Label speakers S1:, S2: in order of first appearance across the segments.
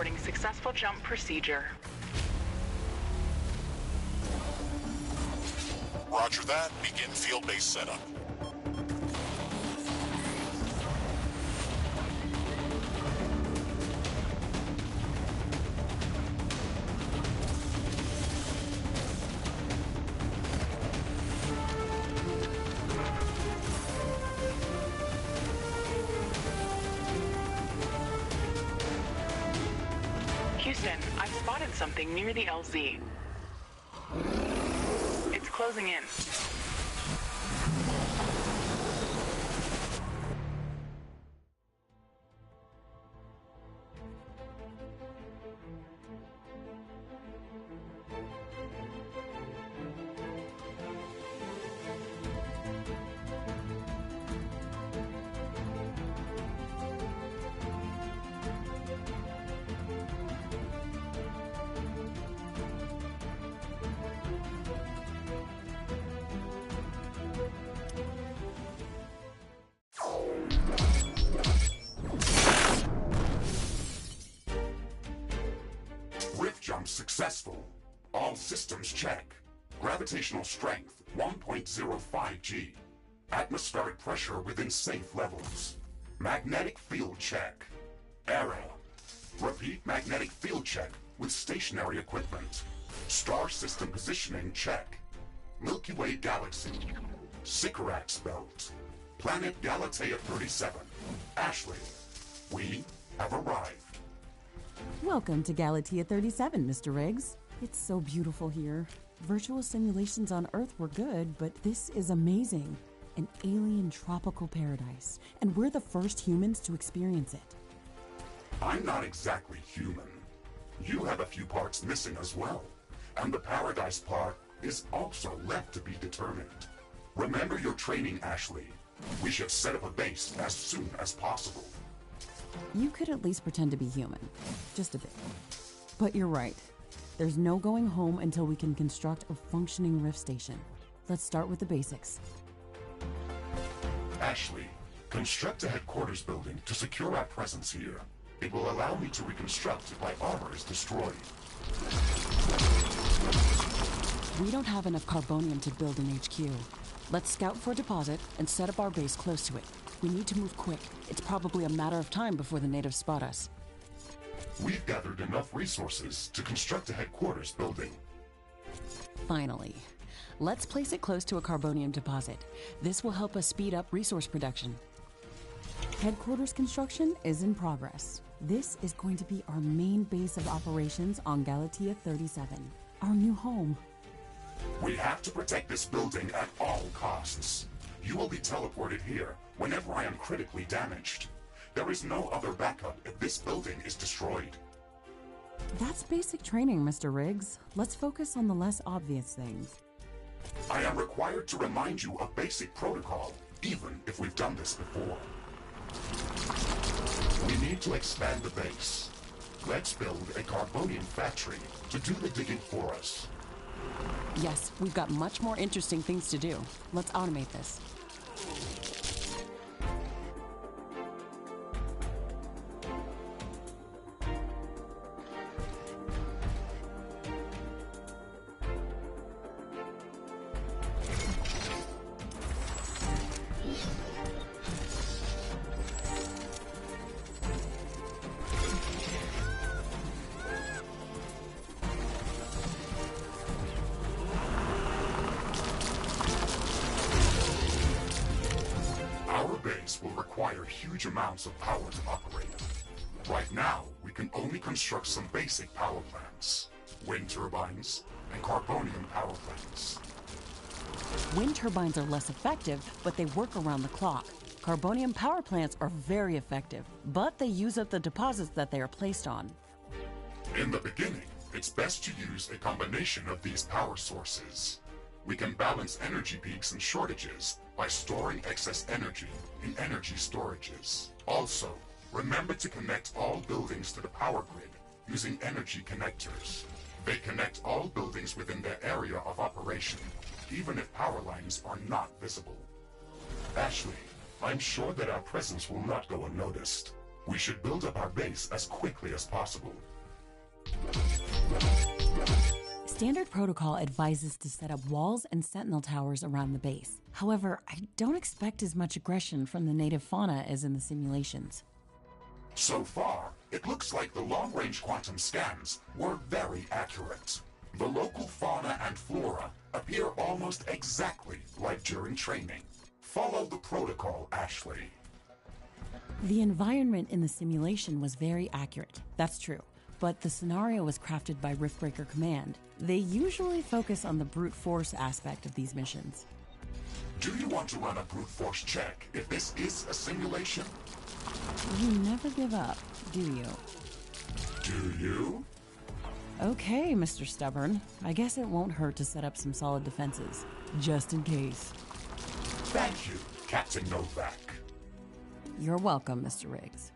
S1: reporting successful jump procedure.
S2: Roger that. Begin field-based setup.
S1: Houston, I've spotted something near the LZ. It's closing in.
S3: Jump successful. All systems check. Gravitational strength 1.05 G. Atmospheric pressure within safe levels. Magnetic field check. Error. Repeat magnetic field check with stationary equipment. Star system positioning check. Milky Way galaxy. Sycorax belt. Planet Galatea 37. Ashley, we have arrived.
S4: Welcome to Galatea 37, Mr. Riggs. It's so beautiful here. Virtual simulations on Earth were good, but this is amazing. An alien tropical paradise, and we're the first humans to experience it.
S3: I'm not exactly human. You have a few parts missing as well, and the paradise part is also left to be determined. Remember your training, Ashley. We should set up a base as soon as possible.
S4: You could at least pretend to be human. Just a bit. But you're right. There's no going home until we can construct a functioning Rift station. Let's start with the basics.
S3: Ashley, construct a headquarters building to secure our presence here. It will allow me to reconstruct if my armor is destroyed.
S4: We don't have enough carbonium to build an HQ. Let's scout for a deposit and set up our base close to it. We need to move quick. It's probably a matter of time before the natives spot us.
S3: We've gathered enough resources to construct a headquarters building.
S4: Finally. Let's place it close to a carbonium deposit. This will help us speed up resource production. Headquarters construction is in progress. This is going to be our main base of operations on Galatea 37, our new home.
S3: We have to protect this building at all costs. You will be teleported here whenever I am critically damaged. There is no other backup if this building is destroyed.
S4: That's basic training, Mr. Riggs. Let's focus on the less obvious things.
S3: I am required to remind you of basic protocol, even if we've done this before. We need to expand the base. Let's build a carbonium factory to do the digging for us.
S4: Yes, we've got much more interesting things to do. Let's automate this.
S3: Will require huge amounts of power to operate. Right now, we can only construct some basic power plants. Wind turbines and carbonium power plants.
S4: Wind turbines are less effective, but they work around the clock. Carbonium power plants are very effective, but they use up the deposits that they are placed on.
S3: In the beginning, it's best to use a combination of these power sources. We can balance energy peaks and shortages by storing excess energy in energy storages. Also, remember to connect all buildings to the power grid using energy connectors. They connect all buildings within their area of operation, even if power lines are not visible. Ashley, I'm sure that our presence will not go unnoticed. We should build up our base as quickly as possible.
S4: Standard protocol advises to set up walls and sentinel towers around the base. However, I don't expect as much aggression from the native fauna as in the simulations.
S3: So far, it looks like the long-range quantum scans were very accurate. The local fauna and flora appear almost exactly like during training. Follow the protocol, Ashley.
S4: The environment in the simulation was very accurate, that's true. But the scenario was crafted by Riftbreaker Command. They usually focus on the brute force aspect of these missions.
S3: Do you want to run a brute force check if this is a simulation?
S4: You never give up, do you?
S3: Do you?
S4: Okay, Mr. Stubborn. I guess it won't hurt to set up some solid defenses, just in case.
S3: Thank you, Captain Novak.
S4: You're welcome, Mr. Riggs.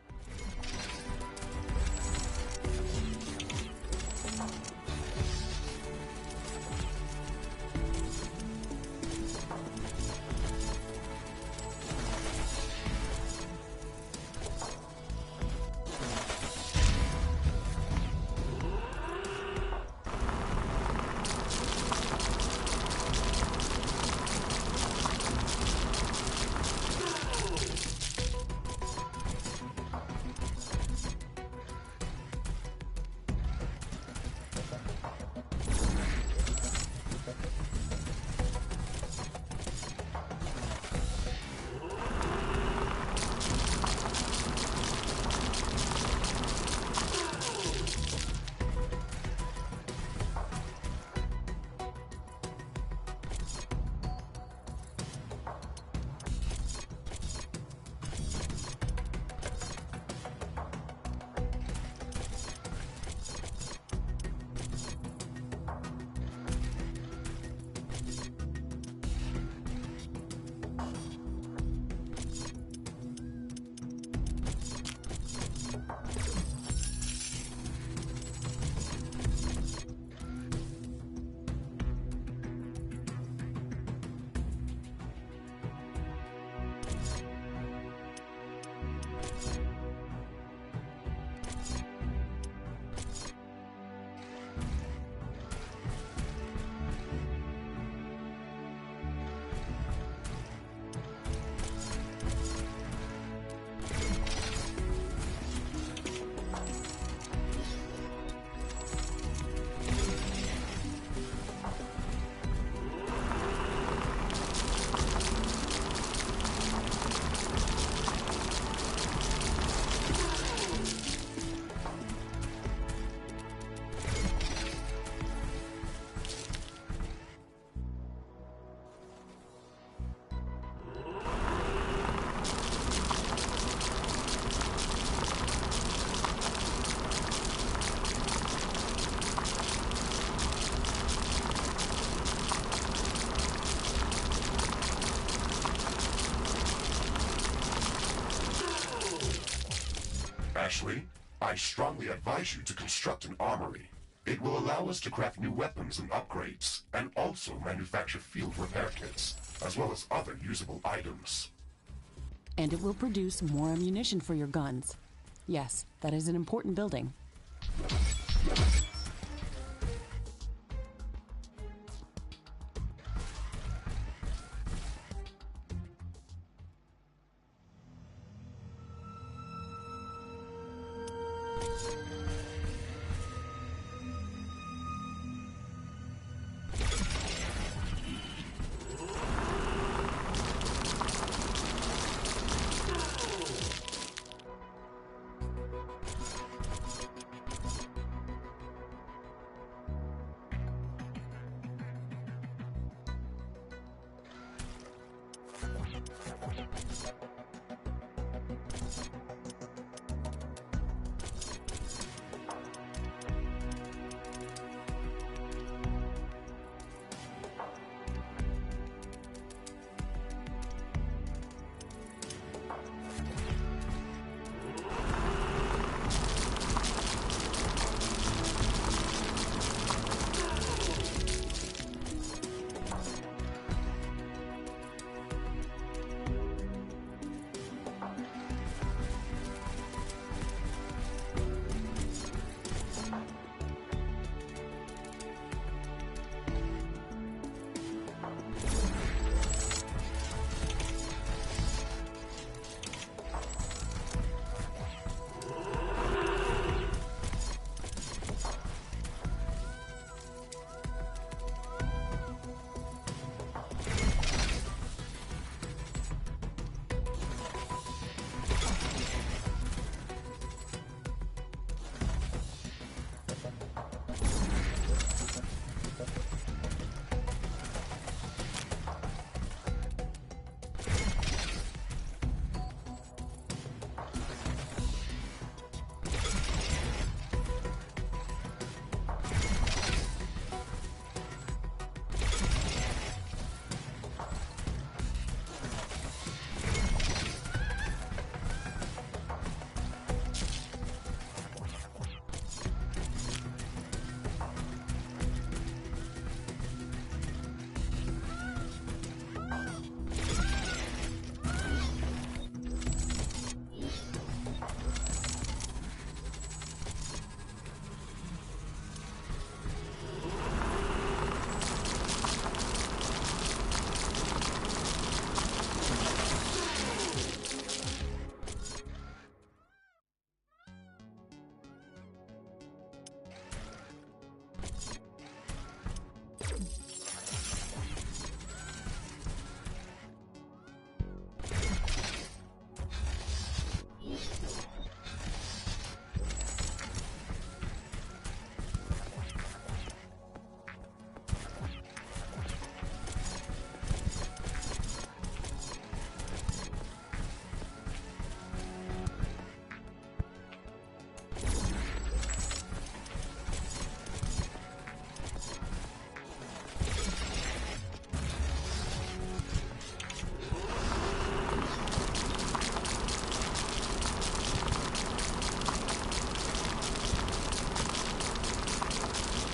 S3: Ashley, I strongly advise you to construct an armory. It will allow us to craft new weapons and upgrades, and also manufacture field repair kits, as well as other usable items.
S4: And it will produce more ammunition for your guns. Yes, that is an important building.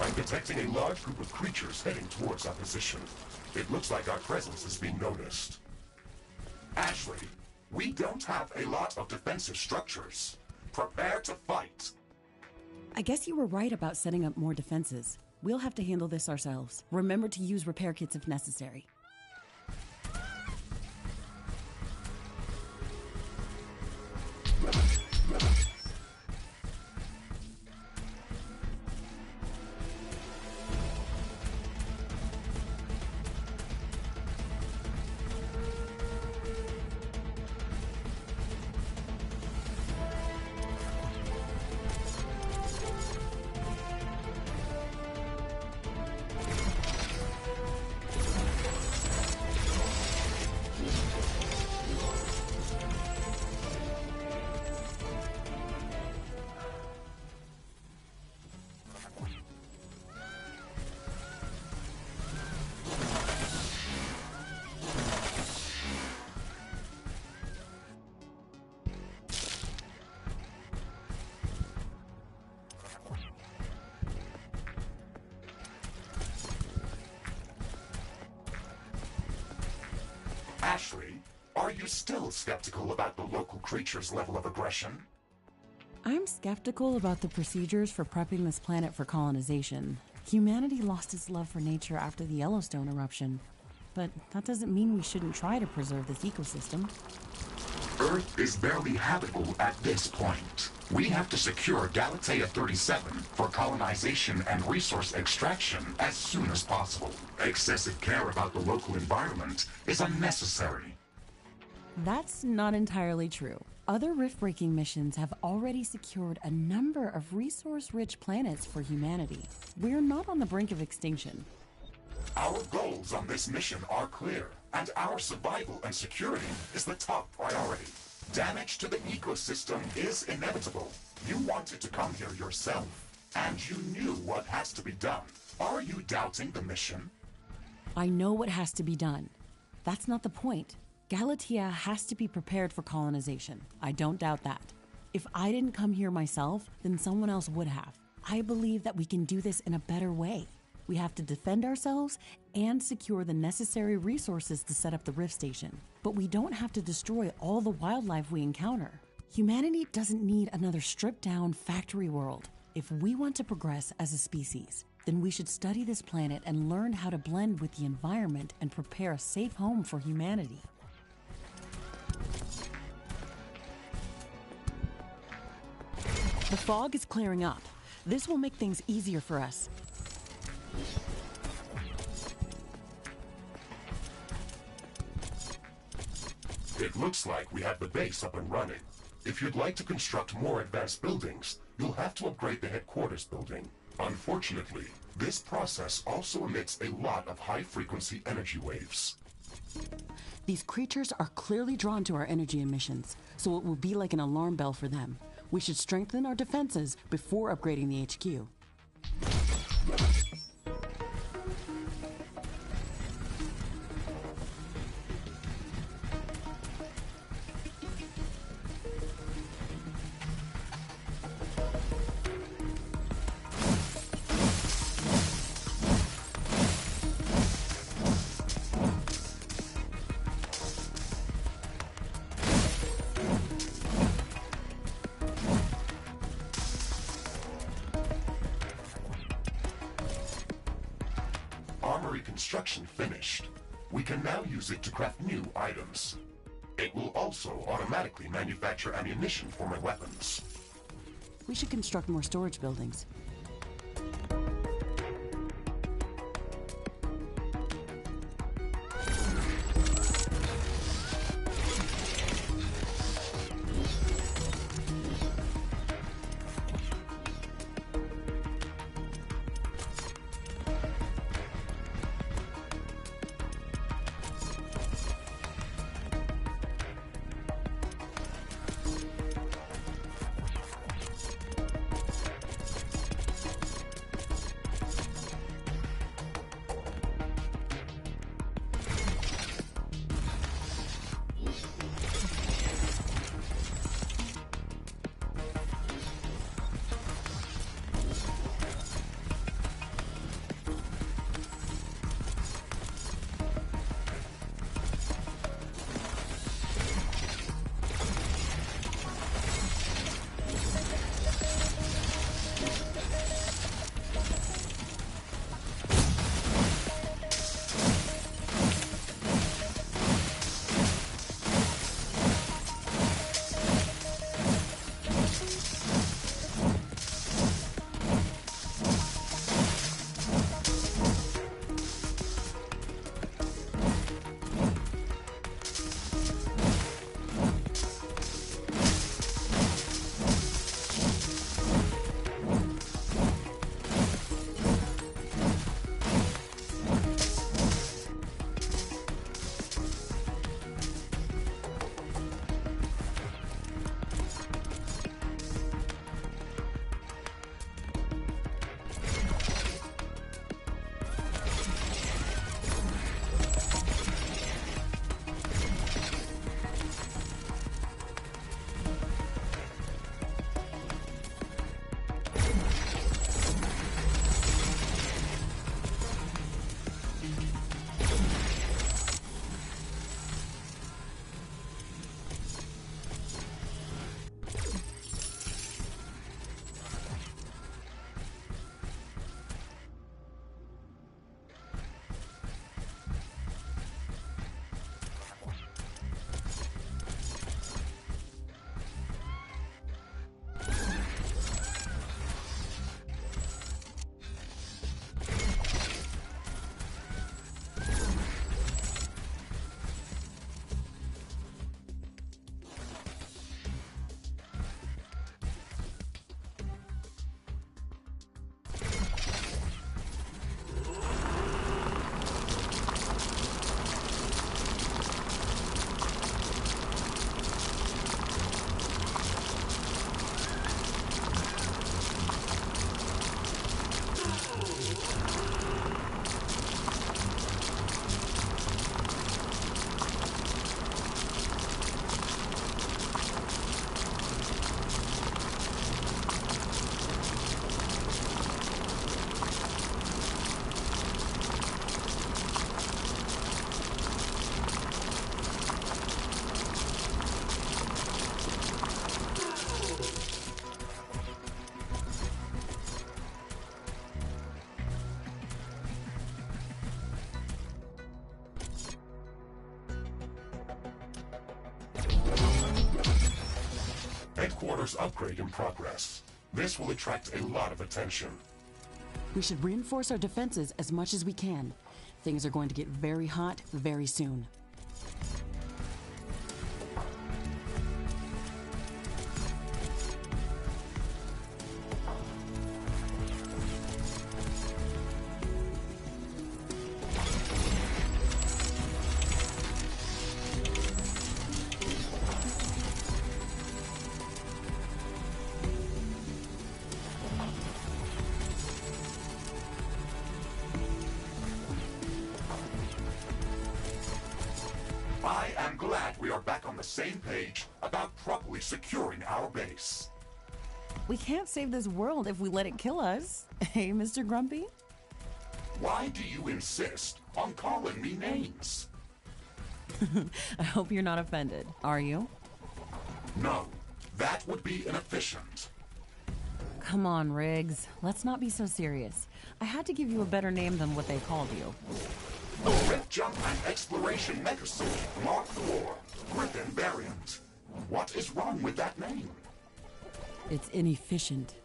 S3: I'm detecting a large group of creatures heading towards our position. It looks like our presence is being noticed. Ashley, we don't have a lot of defensive structures. Prepare to fight.
S4: I guess you were right about setting up more defenses. We'll have to handle this ourselves. Remember to use repair kits if necessary.
S3: Ashley, are you still skeptical about the local creature's level of aggression?
S4: I'm skeptical about the procedures for prepping this planet for colonization. Humanity lost its love for nature after the Yellowstone eruption. But that doesn't mean we shouldn't try to preserve this ecosystem.
S3: Earth is barely habitable at this point. We have to secure Galatea 37 for colonization and resource extraction as soon as possible. Excessive care about the local environment is unnecessary.
S4: That's not entirely true. Other rift-breaking missions have already secured a number of resource-rich planets for humanity. We're not on the brink of extinction.
S3: Our goals on this mission are clear, and our survival and security is the top priority. Damage to the ecosystem is inevitable. You wanted to come here yourself, and you knew what has to be done. Are you doubting the mission?
S4: I know what has to be done. That's not the point. Galatea has to be prepared for colonization. I don't doubt that. If I didn't come here myself, then someone else would have. I believe that we can do this in a better way. We have to defend ourselves and secure the necessary resources to set up the Rift Station. But we don't have to destroy all the wildlife we encounter. Humanity doesn't need another stripped-down factory world. If we want to progress as a species, then we should study this planet and learn how to blend with the environment and prepare a safe home for humanity. The fog is clearing up. This will make things easier for us.
S3: It looks like we have the base up and running. If you'd like to construct more advanced buildings, you'll have to upgrade the headquarters building. Unfortunately, this process also emits a lot of high-frequency energy waves.
S4: These creatures are clearly drawn to our energy emissions, so it will be like an alarm bell for them. We should strengthen our defenses before upgrading the HQ.
S3: Armory construction finished. We can now use it to craft new items. It will also automatically manufacture ammunition for my weapons.
S4: We should construct more storage buildings.
S3: Headquarters upgrade in progress. This will attract a lot of attention.
S4: We should reinforce our defenses as much as we can. Things are going to get very hot very soon.
S3: I am glad we are back on the same page about properly securing our base.
S4: We can't save this world if we let it kill us. Hey, Mr. Grumpy?
S3: Why do you insist on calling me names?
S4: I hope you're not offended. Are you?
S3: No, that would be inefficient.
S4: Come on, Riggs. Let's not be so serious. I had to give you a better name than what they called you.
S3: Red Jump and Exploration Megasuit Mark IV, Griffin variant. What is wrong with that name?
S4: It's inefficient.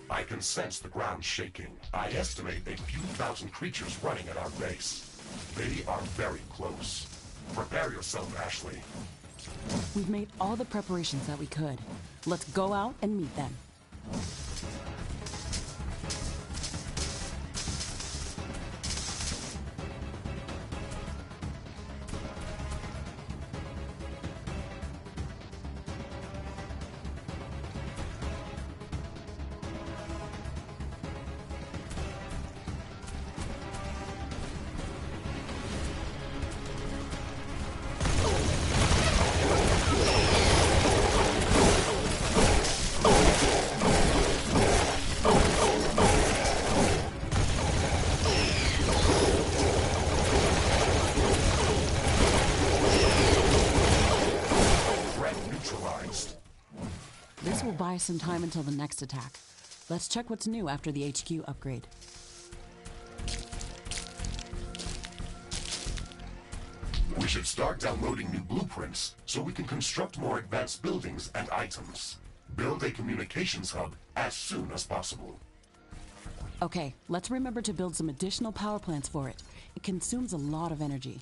S3: I can sense the ground shaking. I estimate a few thousand creatures running at our base. They are very close. Prepare yourself, Ashley.
S4: We've made all the preparations that we could. Let's go out and meet them. This will buy us some time until the next attack. Let's check what's new after the HQ upgrade.
S3: We should start downloading new blueprints so we can construct more advanced buildings and items. Build a communications hub as soon as possible.
S4: Okay, let's remember to build some additional power plants for it. It consumes a lot of energy.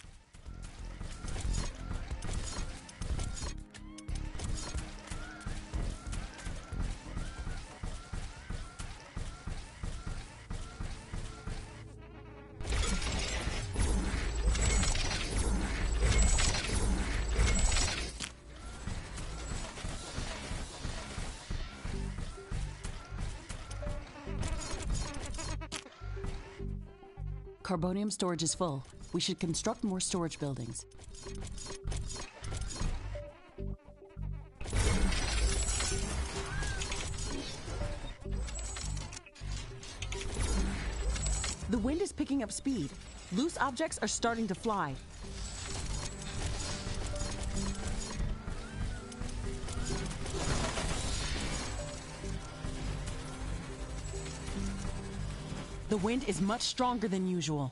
S4: Carbonium storage is full. We should construct more storage buildings. The wind is picking up speed. Loose objects are starting to fly. The wind is much stronger than usual.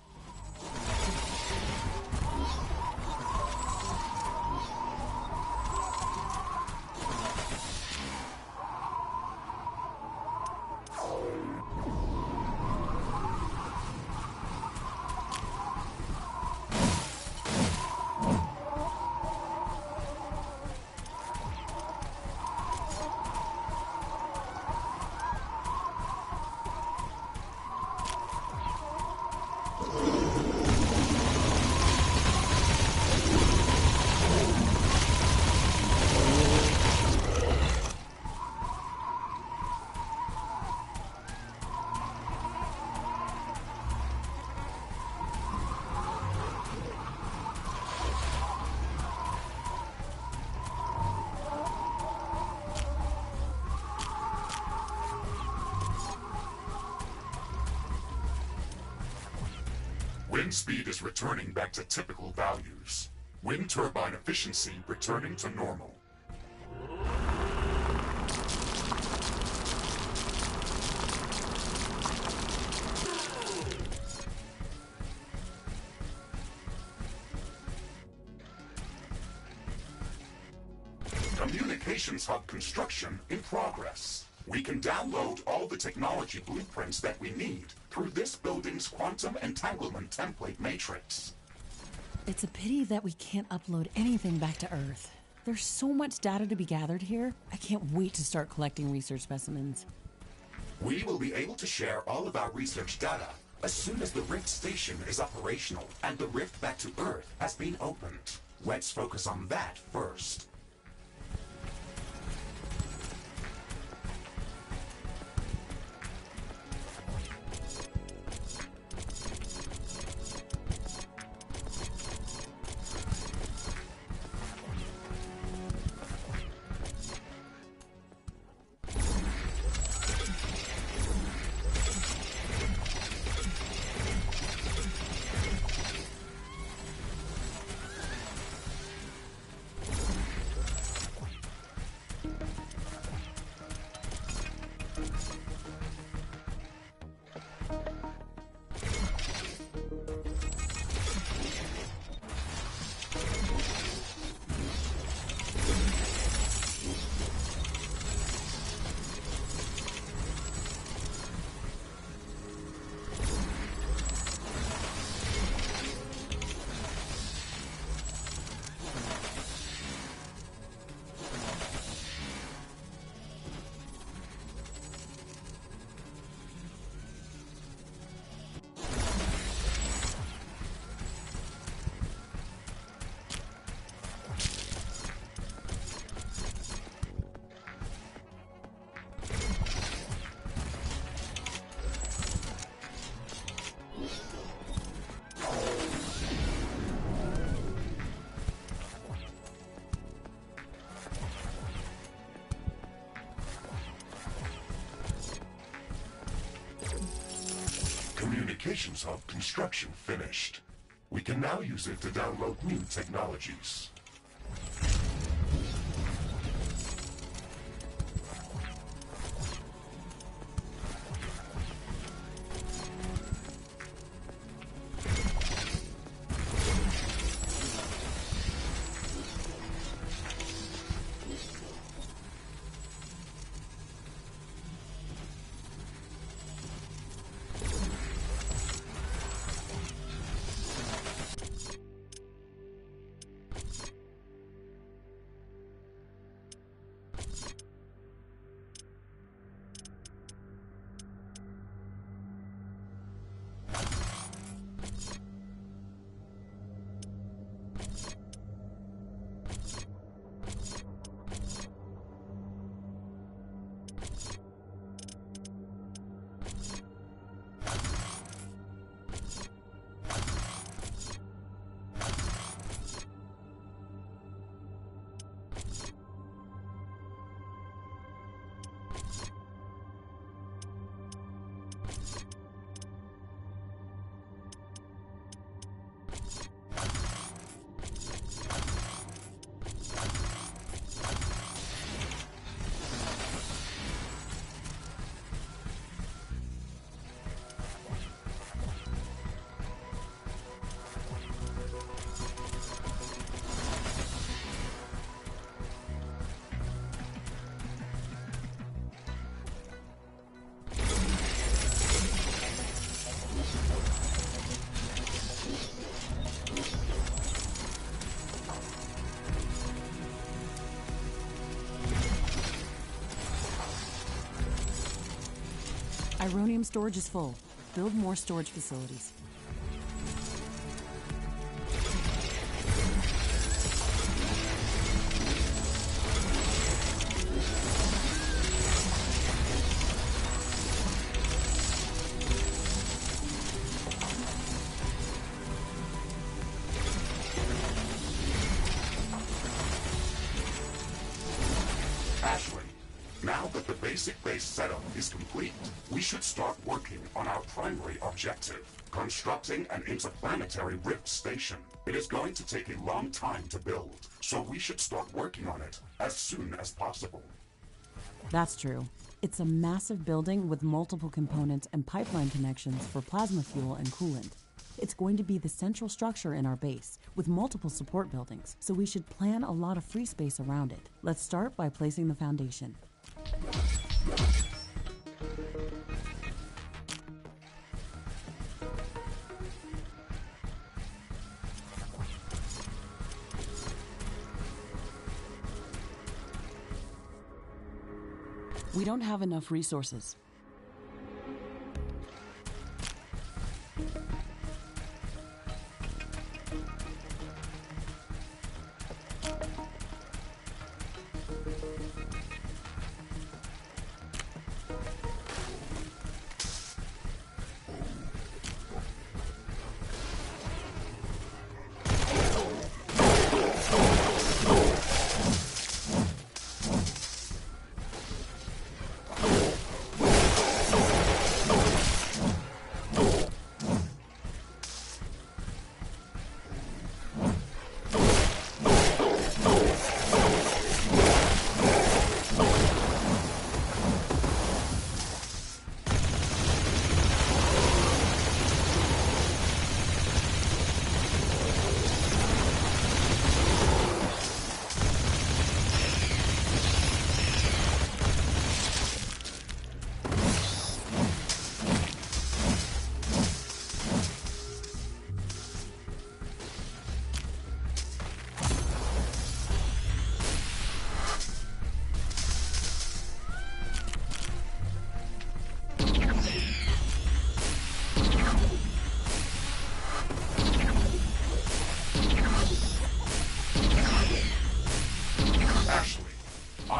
S3: Wind speed is returning back to typical values. Wind turbine efficiency returning to normal. Communications hub construction in progress. We can download all the technology blueprints that we need through this building's quantum entanglement template matrix.
S4: It's a pity that we can't upload anything back to Earth. There's so much data to be gathered here. I can't wait to start collecting research specimens.
S3: We will be able to share all of our research data as soon as the Rift station is operational and the rift back to Earth has been opened. Let's focus on that first. Communications hub construction finished. We can now use it to download new technologies.
S4: Ironium storage is full. Build more storage facilities.
S3: Ashley, now that the base basic base setup is complete, we should start working on our primary objective, constructing an interplanetary rift station. It is going to take a long time to build, so we should start working on it as soon as possible.
S4: That's true. It's a massive building with multiple components and pipeline connections for plasma fuel and coolant. It's going to be the central structure in our base, with multiple support buildings, so we should plan a lot of free space around it. Let's start by placing the foundation. We don't have enough resources.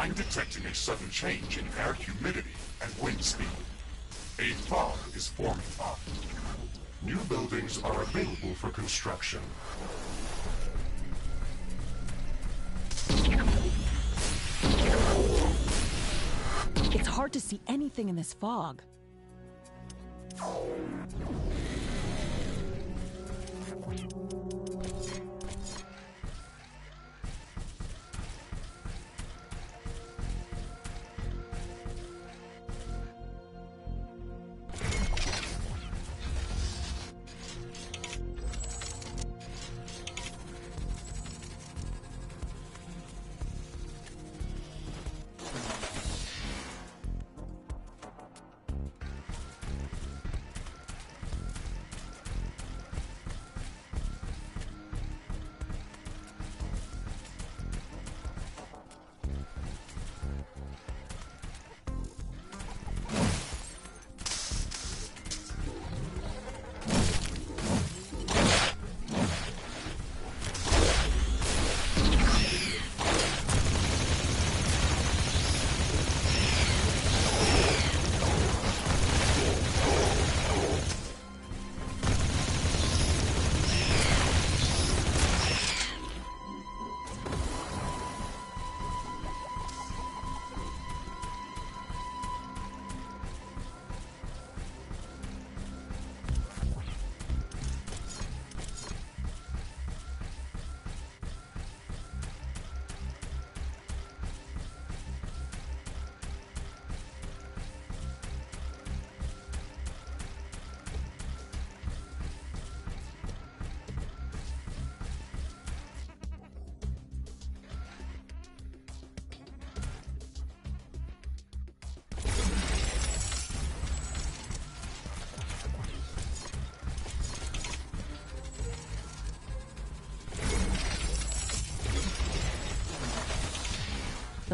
S3: I'm detecting a sudden change in air humidity and wind speed. A fog is forming up. New buildings are available for construction.
S4: It's hard to see anything in this fog.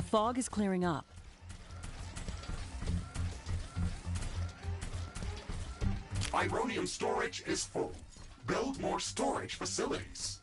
S4: The fog is clearing up.
S3: Ironium storage is full. Build more storage facilities.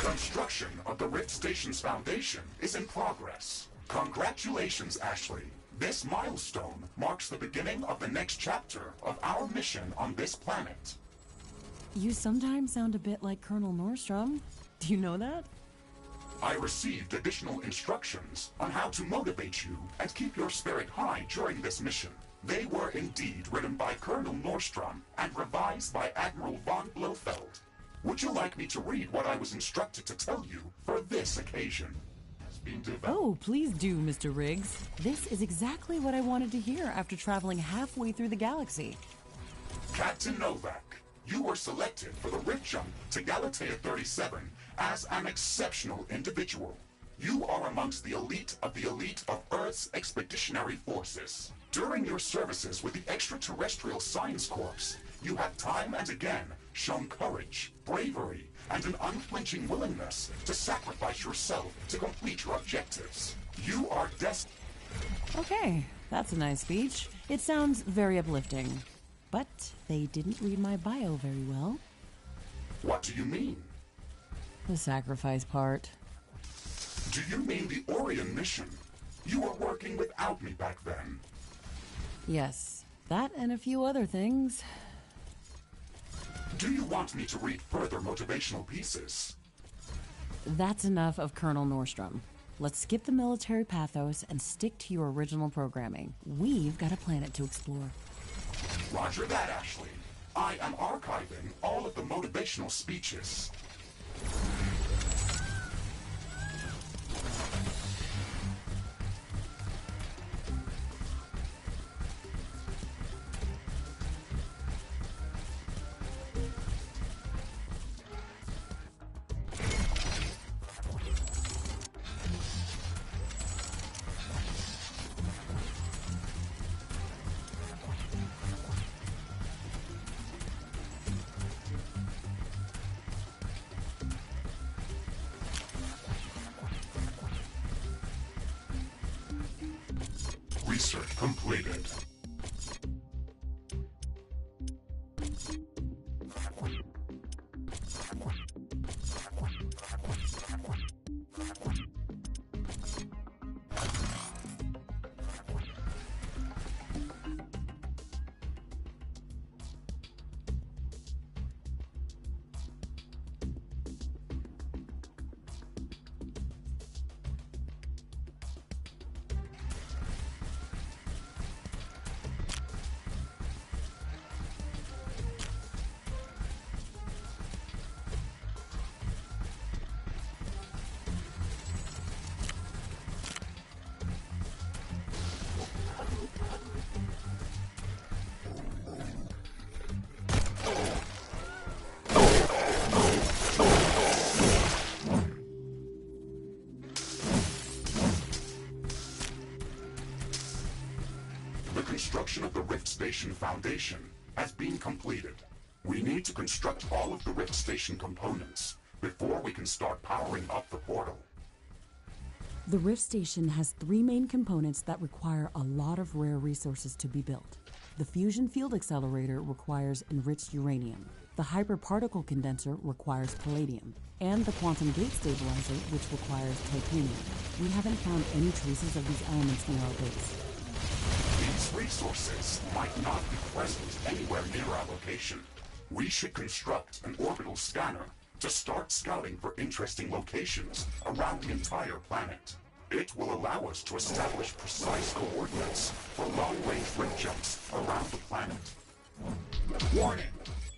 S3: Construction of the Rift Station's foundation is in progress. Congratulations, Ashley. This milestone marks the beginning of the next chapter of our mission on this planet.
S4: You sometimes sound a bit like Colonel Nordstrom. Do you know that?
S3: I received additional instructions on how to motivate you and keep your spirit high during this mission. They were indeed written by Colonel Nordstrom and revised by Admiral von Blofeld. Would you like me to read what I was instructed to tell you for this occasion?
S4: Oh, please do, Mr. Riggs. This is exactly what I wanted to hear after traveling halfway through the galaxy.
S3: Captain Novak, you were selected for the Rift Jump to Galatea 37 as an exceptional individual. You are amongst the elite of Earth's expeditionary forces. During your services with the Extraterrestrial Science Corps, you have time and again shown courage, bravery, and an unflinching willingness to sacrifice yourself to complete your objectives. You are destined.
S4: Okay, that's a nice speech. It sounds very uplifting. But they didn't read my bio very well.
S3: What do you mean?
S4: The sacrifice part.
S3: Do you mean the Orion mission? You were working without me back then.
S4: Yes, that and a few other things.
S3: Do you want me to read further motivational pieces?
S4: That's enough of Colonel Nordstrom. Let's skip the military pathos and stick to your original programming. We've got a planet to explore.
S3: Roger that, Ashley. I am archiving all of the motivational speeches. Research completed. Construction of the Rift Station Foundation has been completed. We need to construct all of the Rift Station components before we can start powering up the portal.
S4: The Rift Station has 3 main components that require a lot of rare resources to be built. The Fusion Field Accelerator requires enriched uranium. The Hyperparticle Condenser requires palladium. And the Quantum Gate Stabilizer, which requires titanium. We haven't found any traces of these elements near our base.
S3: These resources might not be present anywhere near our location. We should construct an orbital scanner to start scouting for interesting locations around the entire planet. It will allow us to establish precise coordinates for long-range rift jumps around the planet. Warning!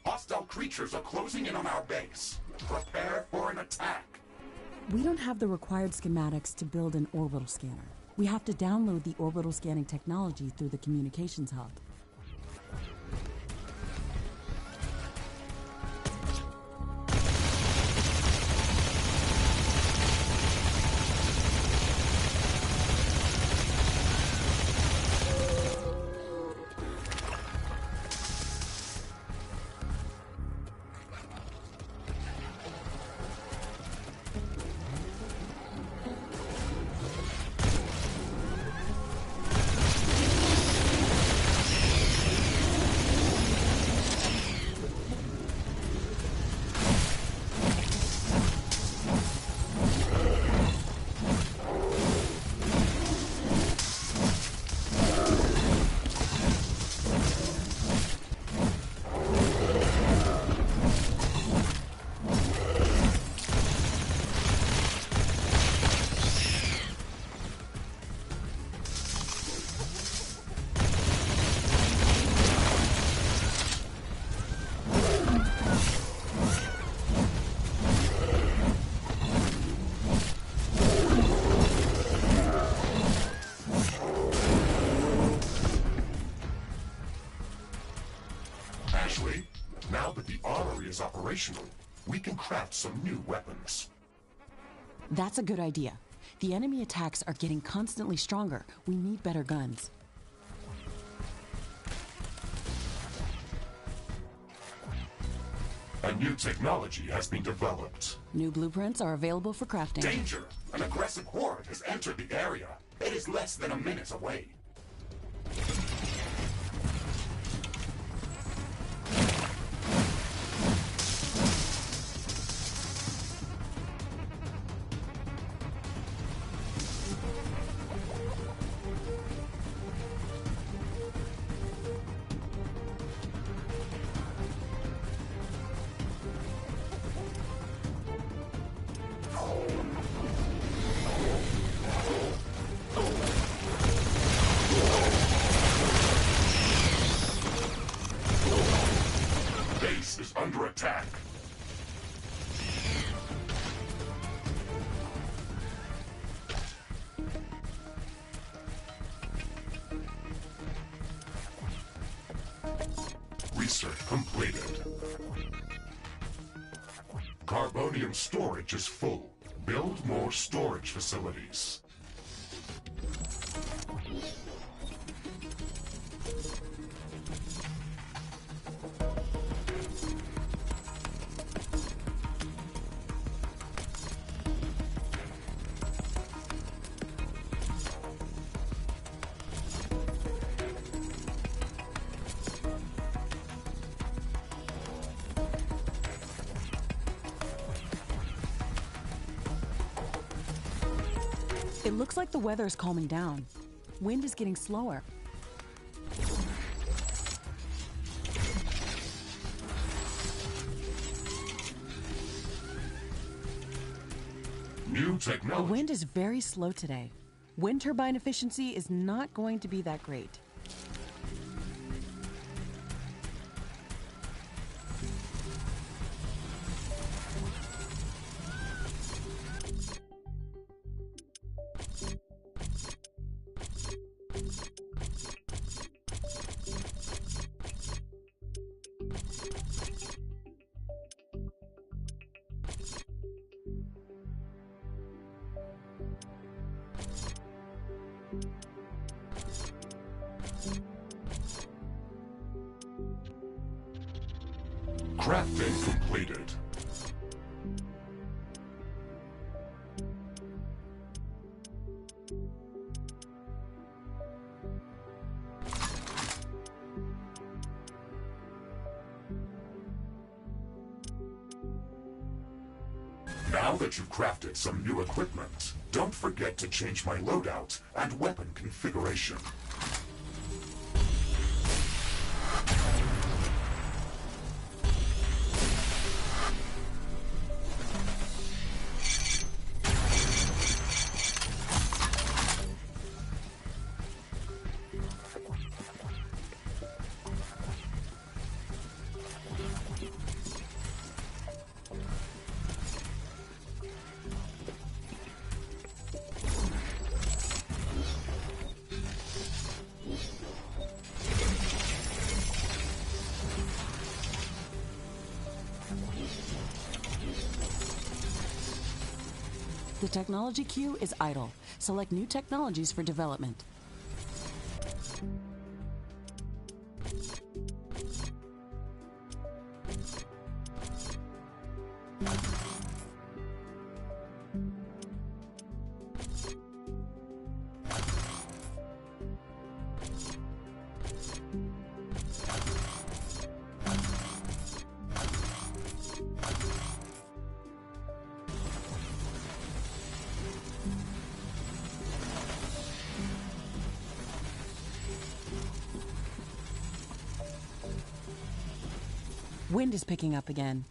S3: Hostile creatures are closing in on our base. Prepare for an attack.
S4: We don't have the required schematics to build an orbital scanner. We have to download the orbital scanning technology through the communications hub.
S3: the armory is operational, we can craft some new weapons.
S4: That's a good idea. The enemy attacks are getting constantly stronger. We need better guns.
S3: A new technology has been developed.
S4: New blueprints are available for crafting.
S3: Danger! An aggressive horde has entered the area. It is less than a minute away. Base is under attack. Research completed. Carbonium storage is full. Build more storage facilities.
S4: It looks like the weather is calming down. Wind is getting slower.
S3: New
S4: The
S3: technology.
S4: wind is very slow today. Wind turbine efficiency is not going to be that great.
S3: Crafting completed. Now that you've crafted some new equipment, don't forget to change my loadout and weapon configuration.
S4: The technology queue is idle. Select new technologies for development. Wind is picking up again.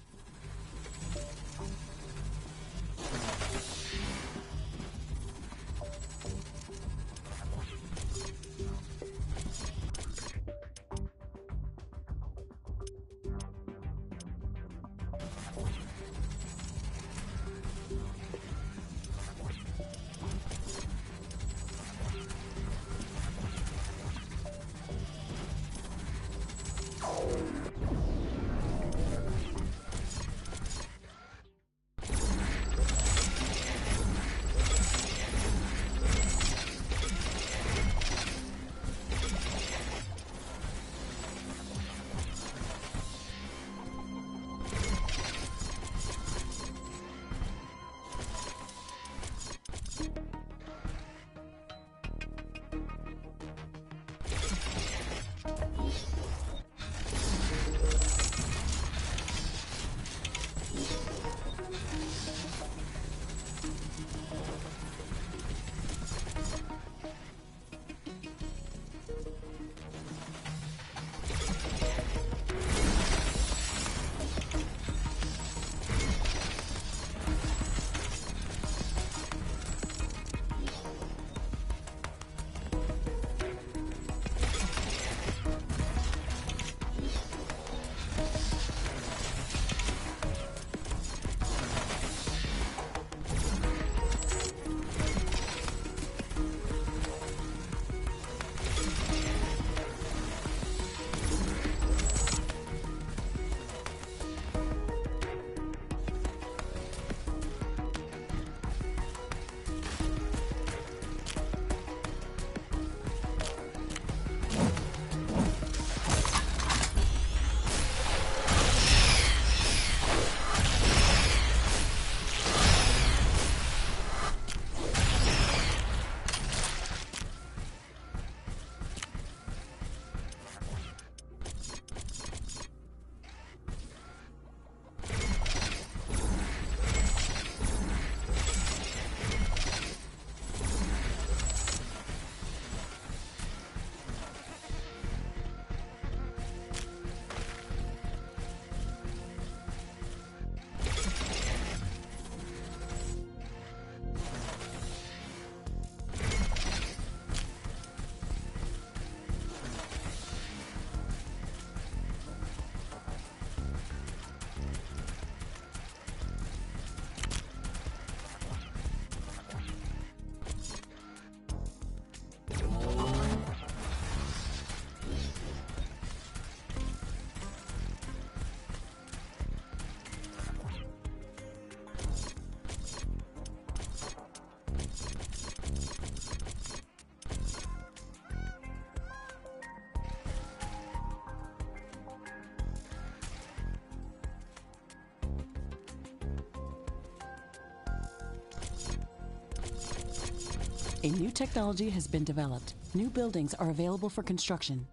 S4: A new technology has been developed. New buildings are available for construction.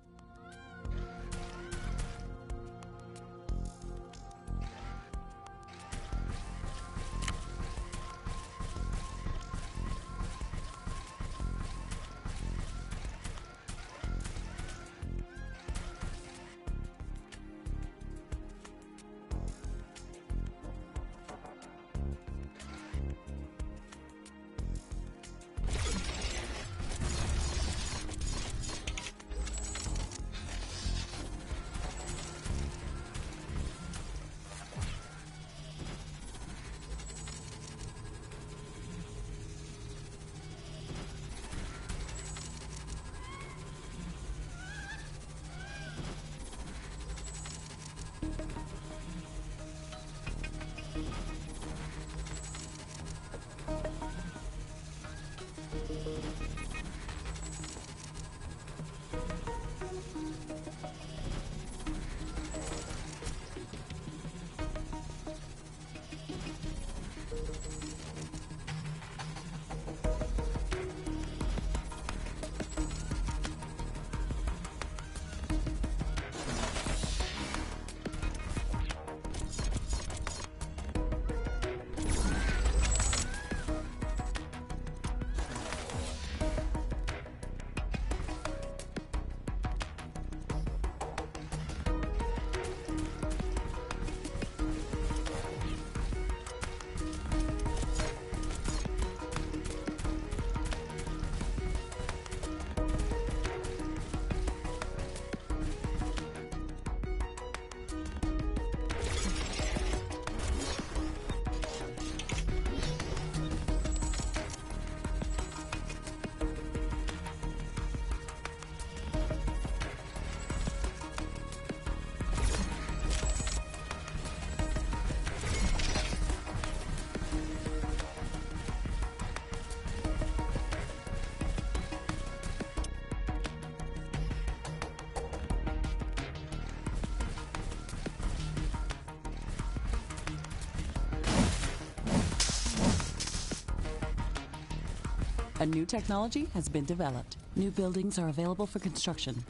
S4: A new technology has been developed. New buildings are available for construction.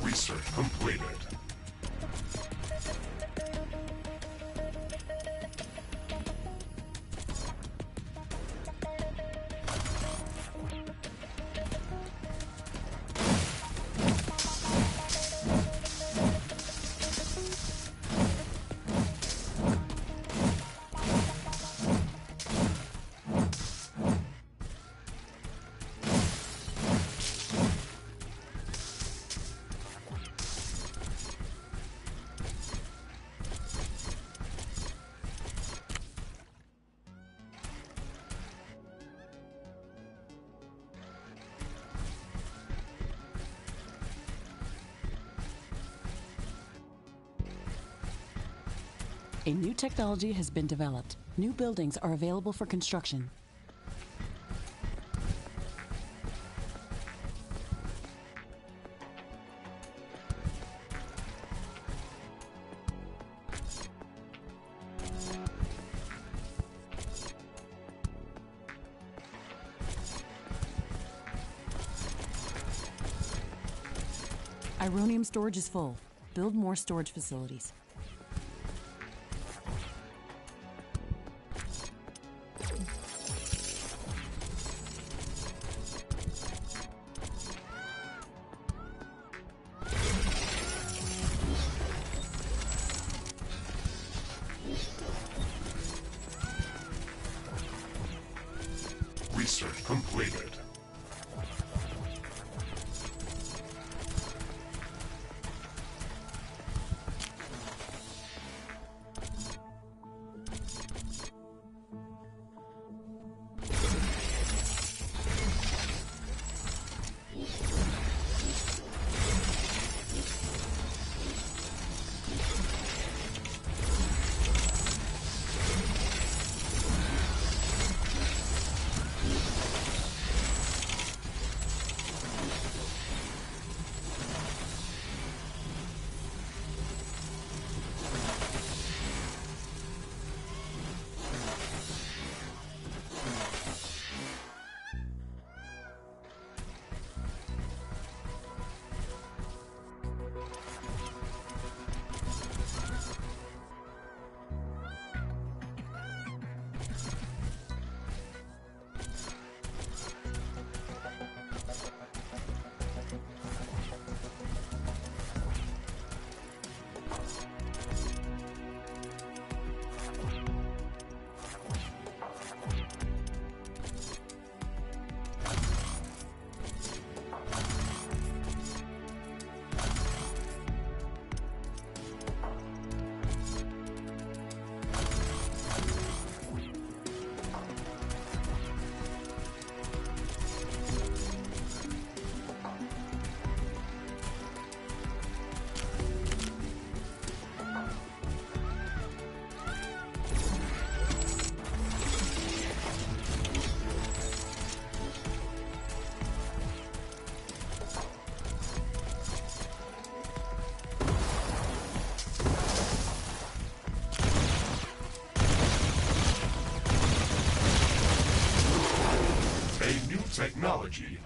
S3: Research completed.
S4: A new technology has been developed. New buildings are available for construction. Ironium storage is full. Build more storage facilities.
S3: Research completed.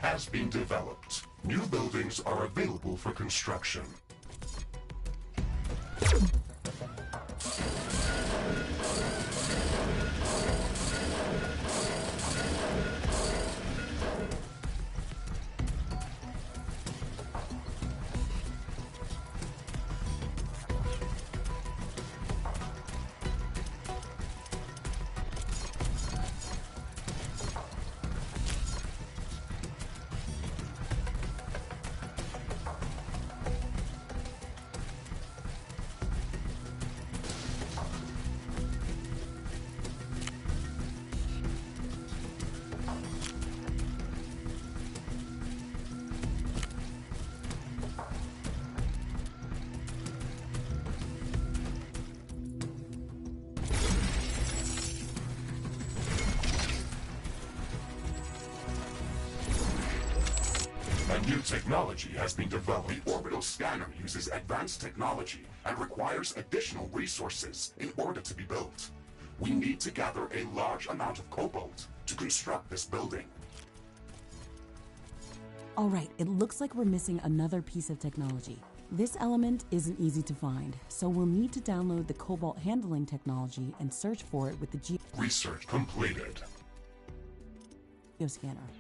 S3: has been developed. New buildings are available for construction. A new technology has been developed. The orbital scanner uses advanced technology and requires additional resources in order to be built. We need to gather a large amount of cobalt to construct this building.
S4: All right, it looks like we're missing another piece of technology. This element isn't easy to find, so we'll need to download the cobalt handling technology and search for it with the
S3: Research completed.
S4: geoscanner.